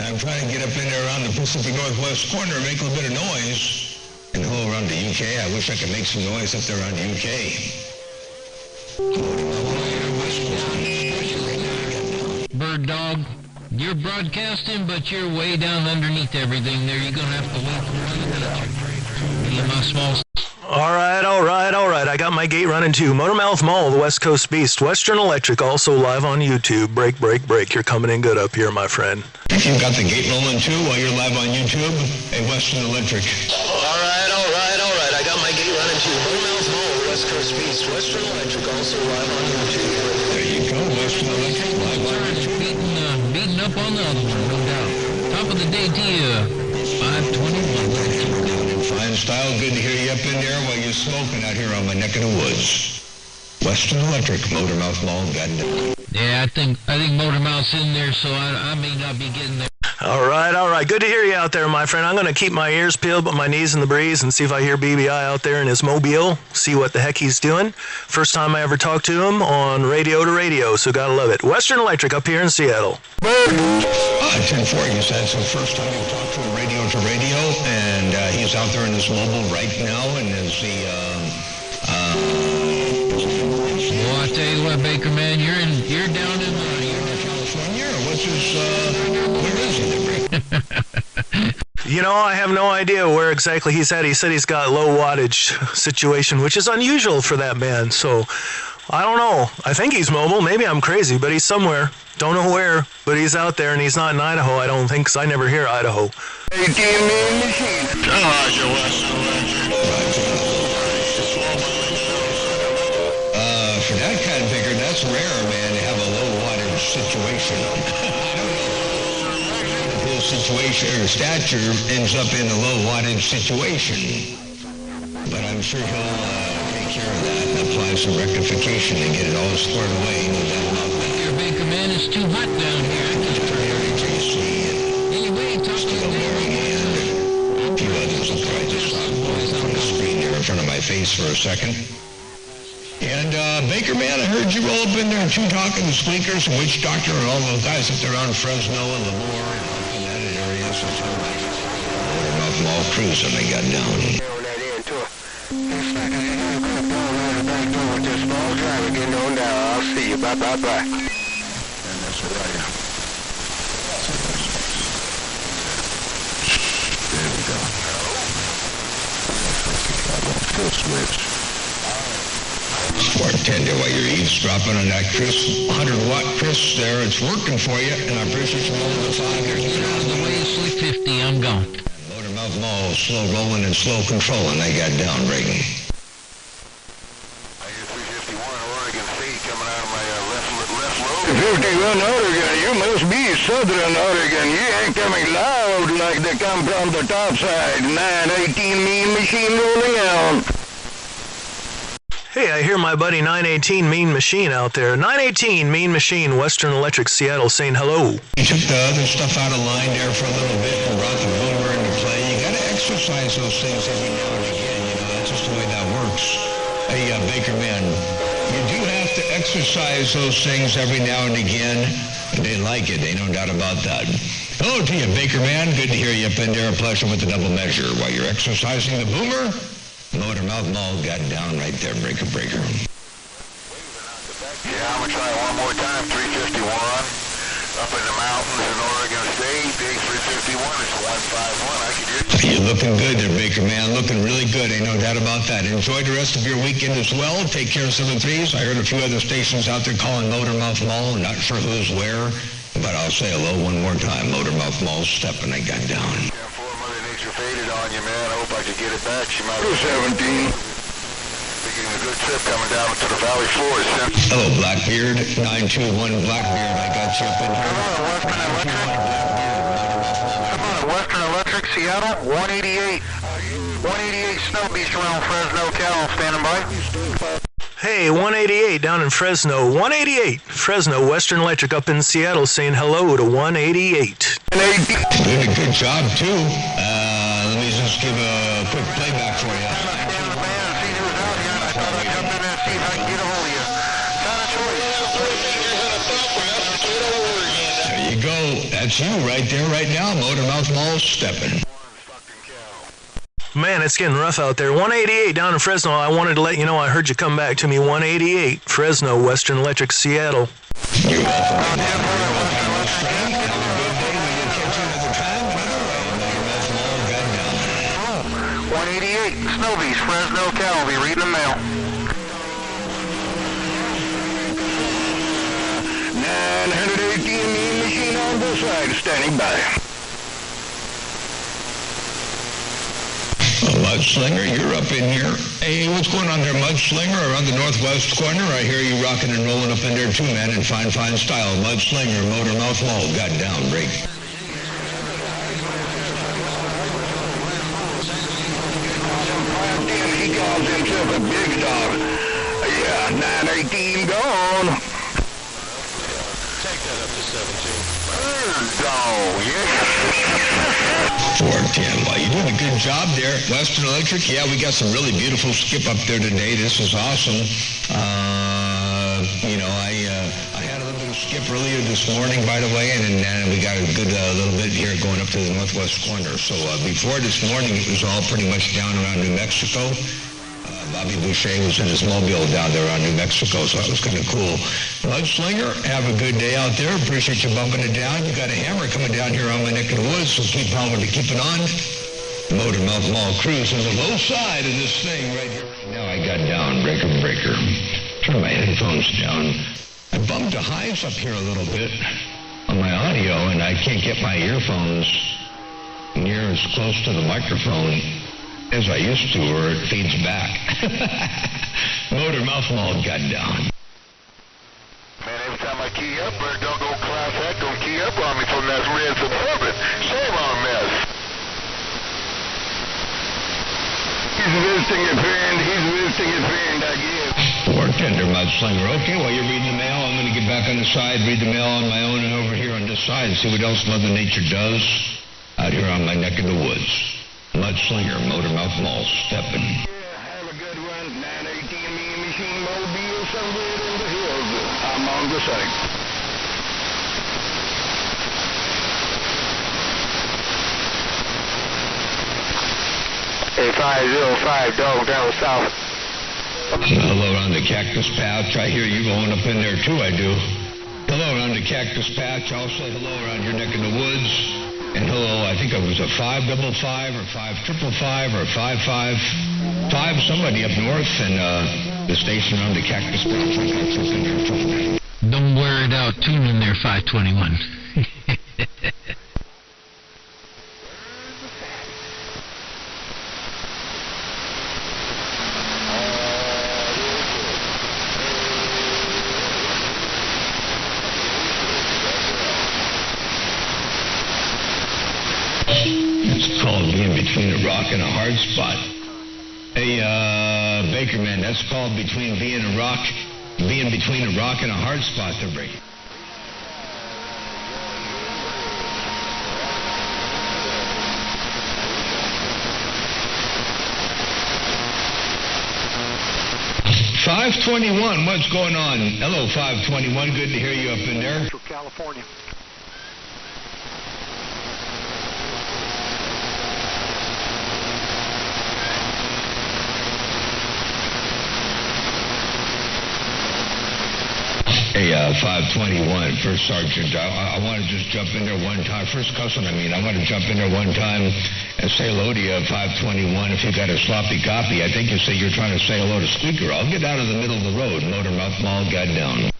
I'm trying to get up in there around the Pacific Northwest corner, make a little bit of noise, and go around the UK. I wish I could make some noise up there around the UK. Bird dog, you're broadcasting, but you're way down underneath everything there. You're going to have to wait for 1 minute. Me and my small... All right. I got my gate running too. Motormouth Mall, the West Coast Beast. Western Electric, also live on YouTube. Break. You're coming in good up here, my friend. If you've got the gate rolling too while you're live on YouTube, hey, Western Electric. All right. I got my gate running too. Motormouth Mall, the West Coast Beast. Western Electric, also live on YouTube. There you go, Western Electric, live on YouTube. Beating up on the other one, no doubt. Top of the day to you, 521. Fine style, good to hear you up in there while you're smoking out here on my neck of the woods. Western Electric, Motormouth Mall, goddamn. Yeah, I think Motormouth's in there, so I may not be getting there. All right. Good to hear you out there, my friend. I'm going to keep my ears peeled, but my knees in the breeze, and see if I hear BBI out there in his mobile, see what the heck he's doing. First time I ever talked to him on radio to radio, so gotta love it. Western Electric up here in Seattle. 10-4, you said, so first time you talked to him radio to radio, and he's out there in his mobile right now, and is he, Well, I tell you what, Baker, man, you're down in California, or what's his, where is he? You know, I have no idea where exactly he's at. He said he's got low wattage situation, which is unusual for that man. So, I don't know. I think he's mobile. Maybe I'm crazy, but he's somewhere. Don't know where, but he's out there, and he's not in Idaho, I don't think, because I never hear Idaho. 18 million machine. For that kind of figure, that's rare, man, to have a low wattage situation. His situation or stature ends up in a low wattage situation. But I'm sure he'll take care of that and apply some rectification and get it all squared away. No doubt about that. Your Baker, man, it's too hot down here. I can't turn everything. Anyway, talk to you there. A few others. I just saw on the screen there in front of my face for a second. And Baker, man, I heard you roll up in there and two talking squeakers and witch doctor and all those guys up there around Fresno and Lemoore and up in that area. So Motormouth Mall cruising, they got down. I'll see you. Bye. And that's right. There we go. Full switch. Bartender, while you're eavesdropping on that crisp 100-watt crisp there, it's working for you, and I appreciate you rolling the 5 years. On the way to 50, I'm gone. Motormouth Mall, slow rolling and slow controlling. They got down, Reagan. I hear 351 Oregon State coming out of my left lobe. 51 Oregon, you must be Southern Oregon. You ain't coming loud like they come from the top side. 918 Mean Machine rolling out. Hey, I hear my buddy 918 Mean Machine out there. 918 Mean Machine, Western Electric, Seattle, saying hello. You took the other stuff out of line there for a little bit and brought the boomer into play. You got to exercise those things every now and again. You know, that's just the way that works. Hey, Baker, man, you do have to exercise those things every now and again. They like it. Ain't no doubt about that. Hello to you, Baker, man. Good to hear you up in there. A pleasure with the double measure. While you're exercising the boomer, Motormouth Mall got down right there, breaker. Yeah, I'm going to try one more time. 351 up in the mountains in Oregon State. Day 351 is 151. I can hear you. You're looking good there, Baker, man. Looking really good. Ain't no doubt about that. Enjoy the rest of your weekend as well. Take care of 73s. I heard a few other stations out there calling Motormouth Mall. Not sure who's where, but I'll say hello one more time. Motormouth Mall stepping. I got down. Mother Nature faded on you, man. I hope I could get it back. She might be 17. Making a good trip coming down to the Valley floor. Hello, Blackbeard. 921 Blackbeard. I got you up in here. Come on, Western Electric, Seattle, 188. 188 Snow Beach around Fresno, Cal, standing by. Hey, 188 down in Fresno. 188 Fresno, Western Electric up in Seattle, saying hello to 188. Doing a good job, too. Let me just give a quick playback for you. There you go. That's you right there, right now. Motor Mouth Mall stepping. Man, it's getting rough out there. 188 down in Fresno. I wanted to let you know I heard you come back to me. 188, Fresno, Western Electric, Seattle. You're welcome. Have a good day when you catch another time. Another way, Motor Mouth Mall gun down. 188, Snowbeast, Fresno, Cal. I'll be reading the mail. 918 machine on this side, standing by. Mudslinger, you're up in here. Hey, what's going on there, Mudslinger? Around the northwest corner, I hear you rocking and rolling up in there too, man, in fine style. Mudslinger, Motor Mouth Mall, got down, break. He calls himself a big dog. Yeah, 918 gone. Take that up to 17. Dog, yeah. 410. Well, you're doing a good job there. Western Electric, yeah, we got some really beautiful skip up there today. This is awesome. I had a little bit of skip earlier this morning, by the way, and then we got a good little bit here going up to the northwest corner. So before this morning, it was all pretty much down around New Mexico. Bobby Boucher was in his mobile down there around New Mexico, so that was kind of cool. Mudslinger, have a good day out there. Appreciate you bumping it down. You got a hammer coming down here on my neck of the woods, so keep on Motor Mouth Mall cruising the low side of this thing right here. Now I got down, breaker. Turn my headphones down. I bumped the highs up here a little bit on my audio, and I can't get my earphones near as close to the microphone as I used to, or it feeds back. Motor Mouth Mall got down. Man, every time I key up, bird dog old class act gonna key up on me from that red Suburban. Shame on mess. He's visiting a friend, I guess. Bartender, Mudslinger. Okay, while you're reading the mail, I'm going to get back on the side, read the mail on my own, and over here on this side, see what else Mother Nature does out here on my neck of the woods. Mudslinger, Motor Mouth Mall, stepping. Yeah, have a good one. 918 me machine mobile somewhere in the hills. I'm on the site. Hey, 505 dog down south. Hello around the cactus patch. I hear you going up in there too, I do. Hello around the cactus patch. I'll say hello around your neck of the woods. And hello, I think it was a 555 or 5555 or 555. Somebody up north and the station around the cactus patch. I got something there too. Don't wear it out. Tune in there, 521. It's called being between a rock and a hard spot. Hey, Bakerman, that's called being between a rock and a hard spot to break. $521, what's going on? Hello, 521, good to hear you up in there. California. Hey, 521, First Sergeant, I want to just jump in there one time. First cousin, I want to jump in there one time and say hello to you, 521. If you got a sloppy copy, I think you say you're trying to say hello to Squeaker. I'll get out of the middle of the road. Motor Mouth Mall got down.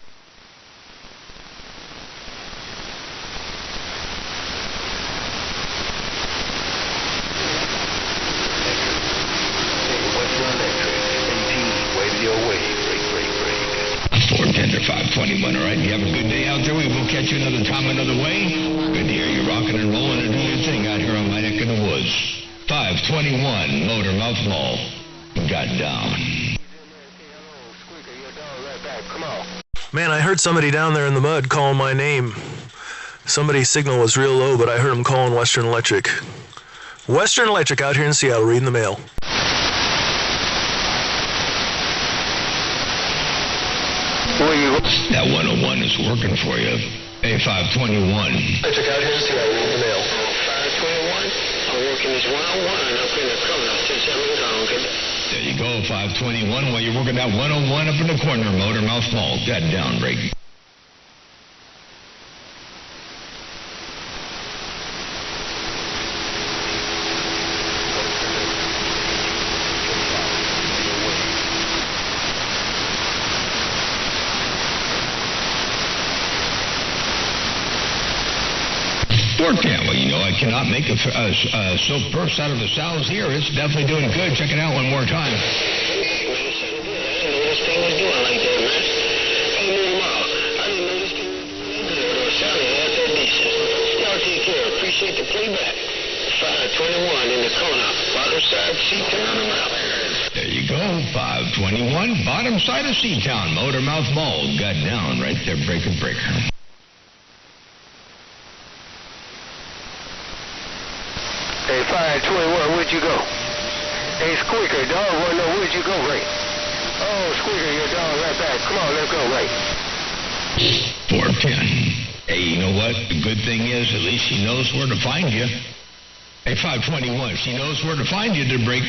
Tender 521, all right? You have a good day out there. We will catch you another time, another way. Good to hear you rocking and rolling and doing your thing out here on my neck of the woods. 521, Motor Mouth Mall, got down. Man, I heard somebody down there in the mud calling my name. Somebody's signal was real low, but I heard him calling Western Electric. Western Electric out here in Seattle, reading the mail. That 101 is working for you. Hey, 521. I took out his mail. 521. I'm working this one-on-one up in the corner. Since I'm gone, okay? There you go, 521. While you're working that 101 up in the corner, Motor Mouth Mall. Got down break. Well, you know, I cannot make a silk purse out of the sounds here. It's definitely doing good. Check it out one more time. I didn't know this thing was doing like that, man. Hey, Little Ma, I didn't know this thing was doing that good or sounding half that decent. Y'all take care. Appreciate the playback. 521 in the corner. Bottom side, C-Town around. There you go, 521. Bottom side of C-Town. Motor Mouth Mall. Got down right there, breaker. Hey, 521, where'd you go? Hey, Squeaker, dog, wanna know where'd you go, right? Oh, Squeaker, your dog right back. Come on, let's go, right? 410. Hey, you know what? The good thing is, at least she knows where to find you. Hey, 521, she knows where to find you to break.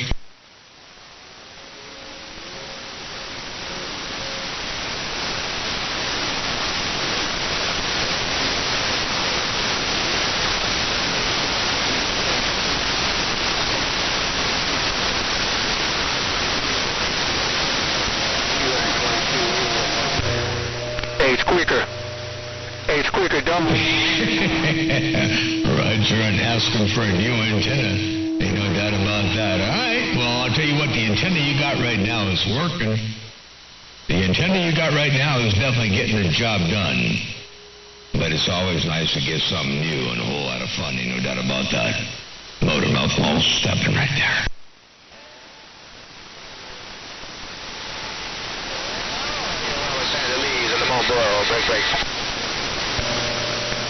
Hey, Squeaker, dumb. Roger, and asking for a new antenna. Ain't no doubt about that. All right, well, I'll tell you what, the antenna you got right now is working. The antenna you got right now is definitely getting the job done. But it's always nice to get something new and a whole lot of fun, ain't no doubt about that. Motor Mouth Mall stepping right there.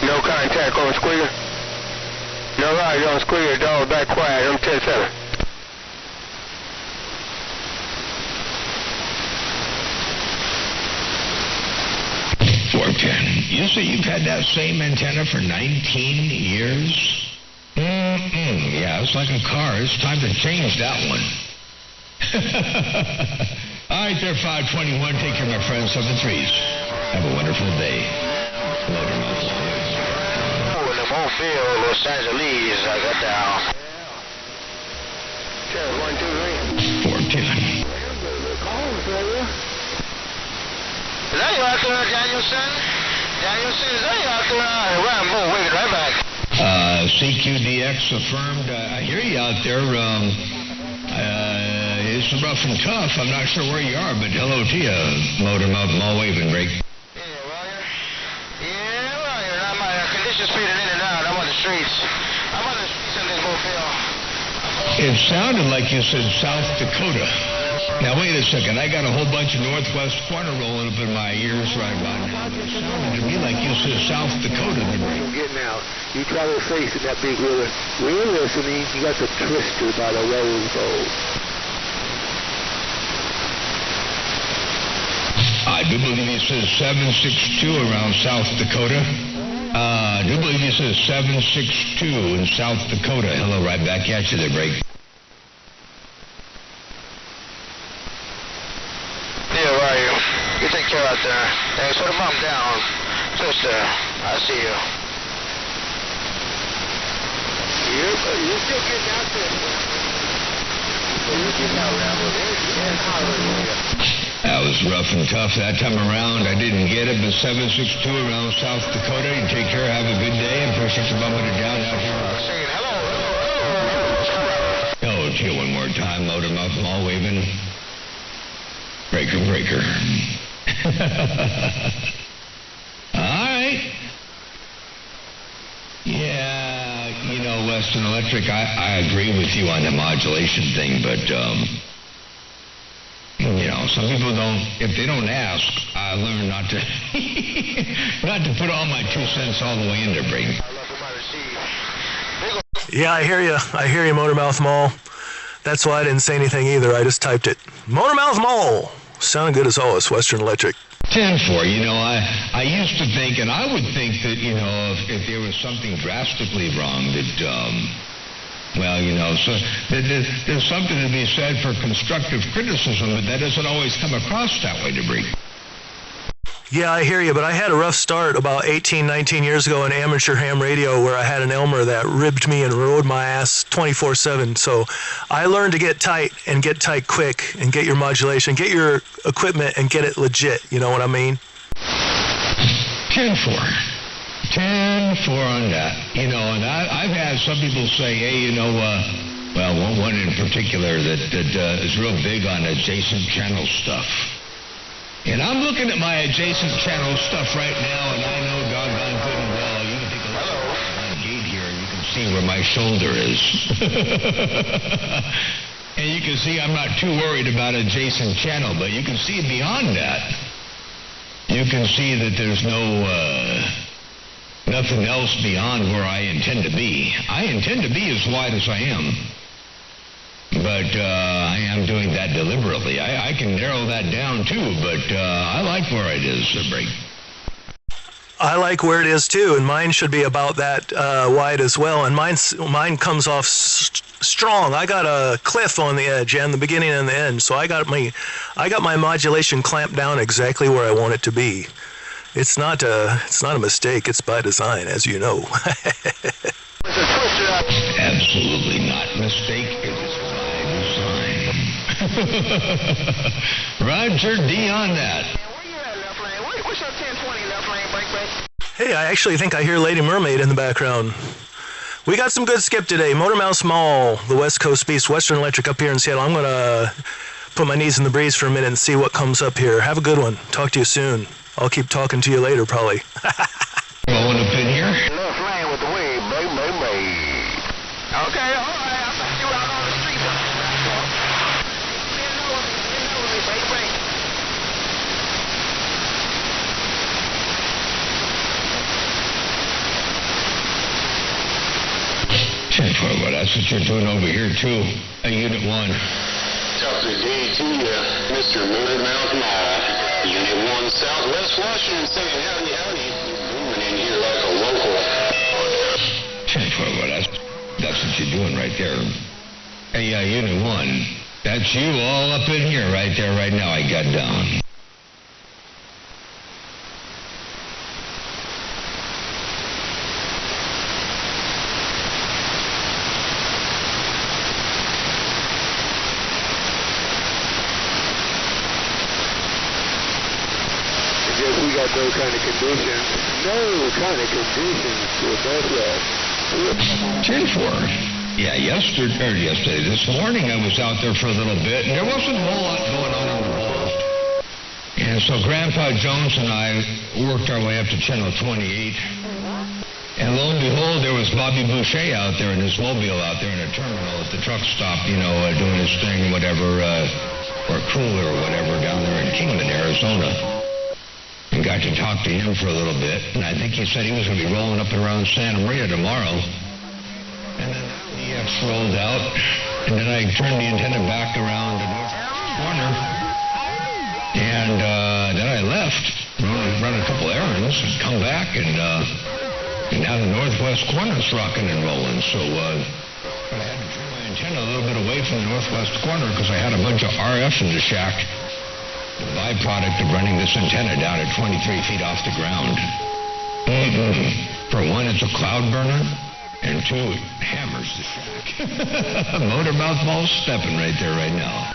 No contact on Squeaker. No ride on Squeaker, dog, back quiet. I'm 10-7. You say you've had that same antenna for 19 years? Yeah, it's like a car. It's time to change that one. All right, there, 521. Take care, my friends. 7-3s. Have a wonderful day. Logan, oh, in the Mobile, Los Angeles, I got down. Sure, 1, 2, 3. 410. Is that you out there, Danielson? Danielson, is that you out there? Well, I'm moving right back. CQDX affirmed. I hear you out there. It's rough and tough. I'm not sure where you are, but hello to you. Motor Mouth Mall waving break. Yeah, Roger. I'm conditions fading in and out. I'm on the streets. I'm on the streets in this mobile. It sounded like you said South Dakota. Now, wait a second. I got a whole bunch of Northwest corner rolling up in my ears right about now. It sounded to me like you said South Dakota. I'm getting out. You try to face in that big river. We're listening. You got the twister by the rose bowl. I do believe he says 762 around South Dakota. I do believe he says 762 in South Dakota. Hello, right back at you there, break. You take care out there. Thanks for the bump down. Sister, I see you. You're still getting out there. You're getting out there. That was rough and tough that time around. I didn't get it, but 762 around South Dakota. You take care. Have a good day. I appreciate you bumping it down out here. Saying hello. Oh, to you one more time. Motor Mouth Mall waving. Breaker. All right. Yeah, you know, Western Electric, I agree with you on the modulation thing, but, you know, some people don't, if they don't ask, I learn not to, not to put all my 2 cents all the way in there, break. Yeah, I hear you, Motor Mouth Mall. That's why I didn't say anything either. I just typed it. Motor Mouth Mall. Sounded good as always, Western Electric. 10-4, I used to think, and I would think that, if there was something drastically wrong, that, so there's something to be said for constructive criticism, but that doesn't always come across that way, Debris. Yeah, I hear you, but I had a rough start about 18, 19 years ago in amateur ham radio where I had an Elmer that ribbed me and rode my ass 24/7. So I learned to get tight and get tight quick and get your modulation, get your equipment and get it legit. You know what I mean? 10-4. 10-4 on that. And I've had some people say, hey, one in particular that is real big on adjacent channel stuff. And I'm looking at my adjacent channel stuff right now, and I know doggone good and well, you can take a look at my gate here, and you can see where my shoulder is. And you can see I'm not too worried about adjacent channel, but you can see beyond that. You can see that there's nothing else beyond where I intend to be. I intend to be as wide as I am. But I am doing that deliberately. I can narrow that down, too, but I like where it is, Break. I like where it is, too, and mine should be about that wide as well. And mine comes off strong. I got a cliff on the edge and the beginning and the end, so I got my modulation clamped down exactly where I want it to be. It's not a mistake. It's by design, as you know. Absolutely not mistake. It is by design. Roger D on that. Where you at, left lane? What's your 1020 left lane break? Hey, I actually think I hear Lady Mermaid in the background. We got some good skip today. Motor Mouse Mall, the West Coast Beast, Western Electric up here in Seattle. I'm going to put my knees in the breeze for a minute and see what comes up here. Have a good one. Talk to you soon. I'll keep talking to you later, probably. Going up in here? Left lane with the wave, baby. Okay, all right. I'll see you out on the street. Well, that's what you're doing over here, too. Unit 1. Talk to D2, Mr. Motor Mouth Mall. Unit 1, Southwest Washington, saying howdy. Moving in here like a local. Well, that's what you're doing right there. Hey, Unit 1. That's you all up in here right there right now. I got down. No kind of conditions to above that. 10-4. Yeah, yesterday, this morning I was out there for a little bit, and there wasn't a whole lot going on in the world. And so Grandpa Jones and I worked our way up to Channel 28. And lo and behold, there was Bobby Boucher out there in his mobile out there in a terminal at the truck stop, doing his thing, whatever, or cooler or whatever down there in Kingman, Arizona. And got to talk to him for a little bit, and I think he said he was going to be rolling up and around Santa Maria tomorrow. And then the EX rolled out, and then I turned the antenna back around the northwest corner, and then I left, run a couple errands, and come back, and now the northwest corner's rocking and rolling. So I had to turn my antenna a little bit away from the northwest corner because I had a bunch of RF in the shack. The byproduct of running this antenna down at 23 feet off the ground. For one, it's a cloud burner, and two, it hammers the shack. Motor Mouth Mall's stepping right there right now.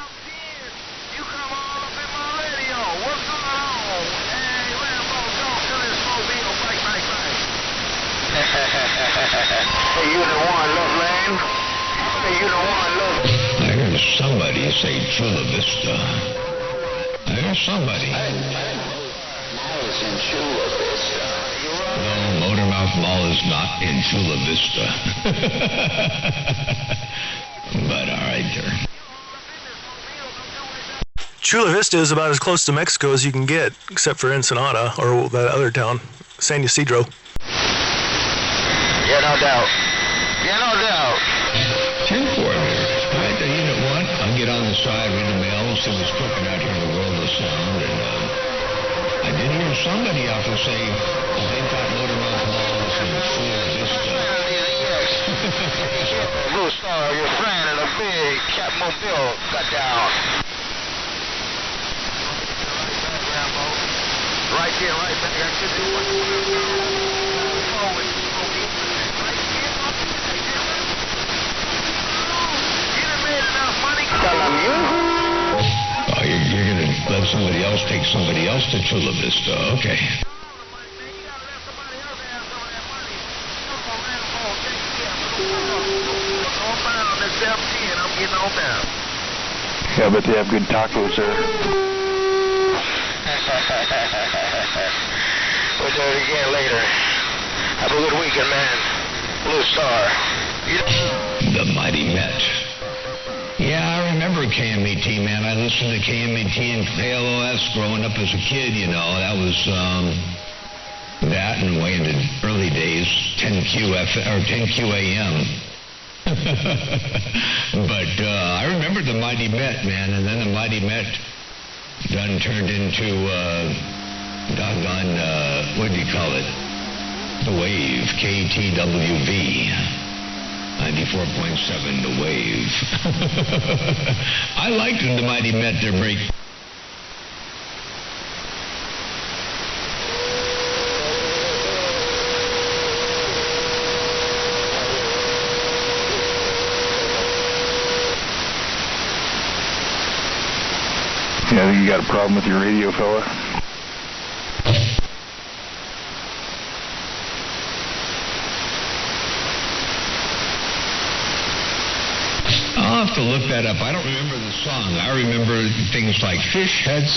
You come all up in my radio. What's going on? Hey, Rambo, talk to this mobile. Bike. Hey, Unit 1, left lane. Hey, Unit 1, left. I heard somebody say Chula Vista. I heard somebody. Mall is in Chula Vista. No, Motor Mouth Mall is not in Chula Vista. But all right, there. Chula Vista is about as close to Mexico as you can get, except for Ensenada, or that other town, San Ysidro. Yeah, no doubt. 10-4 there. All right, the Unit 1. I'll get on the side, read the mail, see what's cooking out here in the world of sound, and I did hear somebody out there say that they thought motor mouth walls were full of this stuff. Blue Star, your friend in a big Catmobile got down. Right there, right back. I should do one. Oh, you're going to let somebody else take somebody else to Chula Vista. Okay. Yeah, but they have good tacos there. We'll do it again later. Have a good weekend, man. Blue Star. The Mighty Met. Yeah, I remember KMET, man. I listened to KMET and KLOS growing up as a kid, you know. That was, that and way in the early days, 10Q AM. But I remember the Mighty Met, man, and then the Mighty Met done turned into, what do you call it? The Wave, KTWV. 94.7, The Wave. I liked when the Mighty Met their break. Yeah, I think you got a problem with your radio, fella. I'll have to look that up. I don't remember the song. I remember things like fish heads,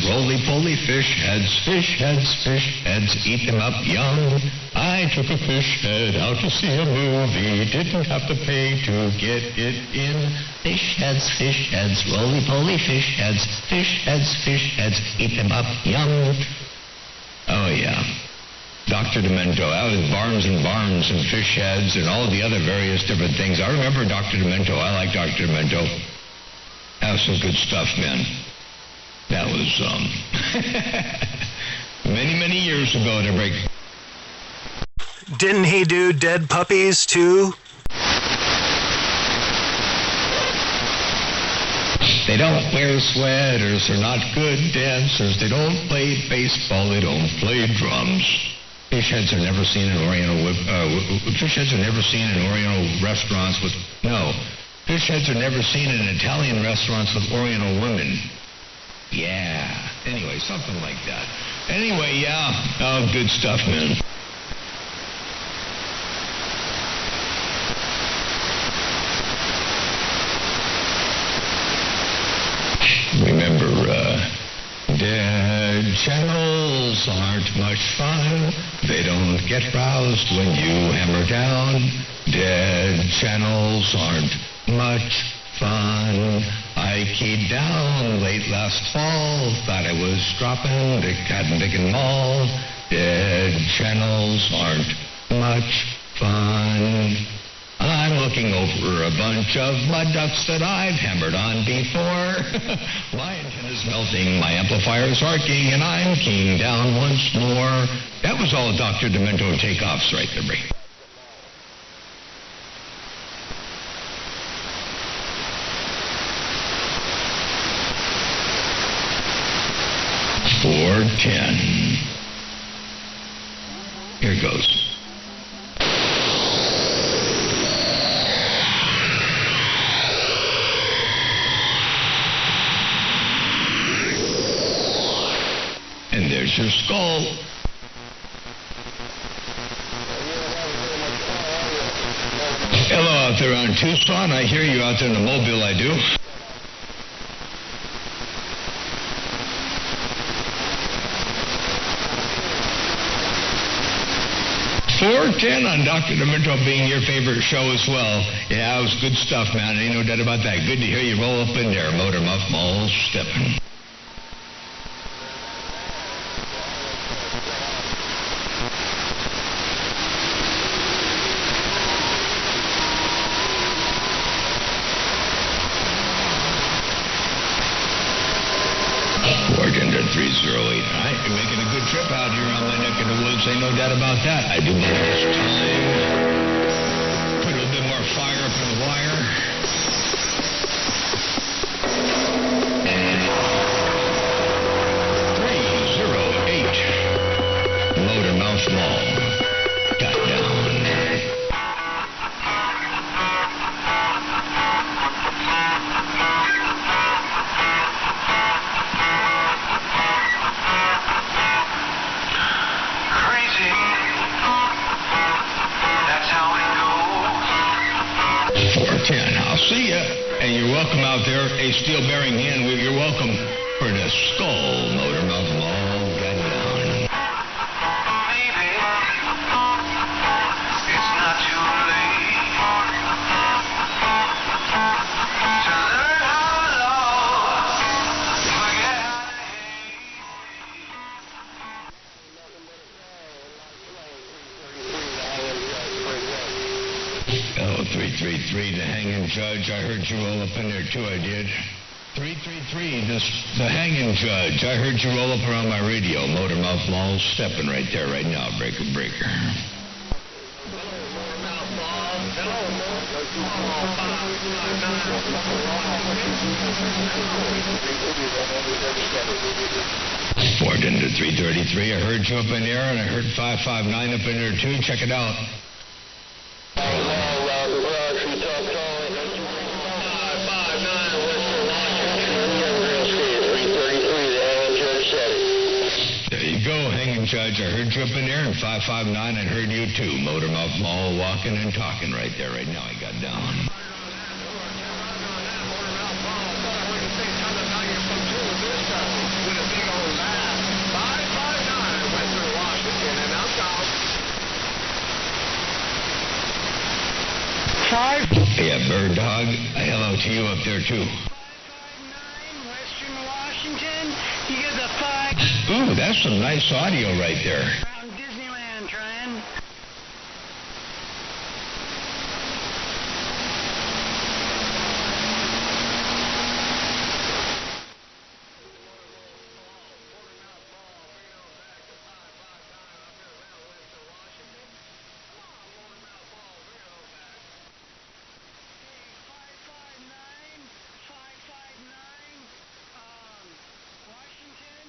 roly-poly fish heads, eat them up young. I took a fish head out to see a movie, didn't have to pay to get it in. Fish heads, roly-poly fish heads, eat them up young. Oh, yeah. Dr. Demento. That was Barnes and Barnes and Fish Heads and all the other various different things. I remember Dr. Demento. I like Dr. Demento. That was some good stuff, man. That was, many, many years ago to break. Didn't he do Dead Puppies, too? They don't wear sweaters. They're not good dancers. They don't play baseball. They don't play drums. Fish heads are never seen in Oriental. Fish heads are never seen in Oriental restaurants with Fish heads are never seen in Italian restaurants with Oriental women. Yeah. Anyway, something like that. Anyway, yeah. Oh, good stuff, man. Remember, dead channels aren't much fun. They don't get roused when you hammer down. Dead channels aren't much fun. I keyed down late last fall. Thought I was dropping the Cotton Mall. Dead channels aren't much fun. I'm looking over a bunch of mud ducts that I've hammered on before. My antenna's melting, my amplifier's arcing, and I'm keying down once more. That was all Dr. Demento takeoffs right there, Ray. .410. Here goes. And there's your skull. Hello out there on Tucson. I hear you out there in the Mobile, I do. .410 on Dr. Demento being your favorite show as well. Yeah, it was good stuff, man. Ain't no doubt about that. Good to hear you roll up in there, Motor Muff Malls stepping. Organ to 3089. trip out here on my neck of the woods. Ain't no doubt about that. I do need this time. Put a little bit more fire up in the wire. 308 Motor Mouth Mall. Got down. Crazy. That's how it goes. 410. I'll see ya. And you're welcome out there. A steel bearing hand. You're welcome for the Skull Motor Mouth Mall. Got down. Baby, it's not too late to learn how to love, forget how to hate. Oh, 333, the hanging judge. I heard you roll up in there too, I did. 333, the hanging judge. I heard you roll up around my radio. Motor Mouth Mall stepping right there right now. Breaker, breaker. Ford into 333. I heard you up in there, and I heard 559 up in there too. Check it out. There you go, hanging judge. I heard you up in there, and 559, I heard you too. Motor Mouth Mall walking and talking right there right now. He got down. Yeah, Bird Dog. Hello to you up there too. 559 Western Washington. You get the 5 Ooh, that's some nice audio right there. around Disneyland trying. Washington,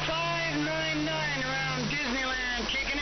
599 around Disneyland, kicking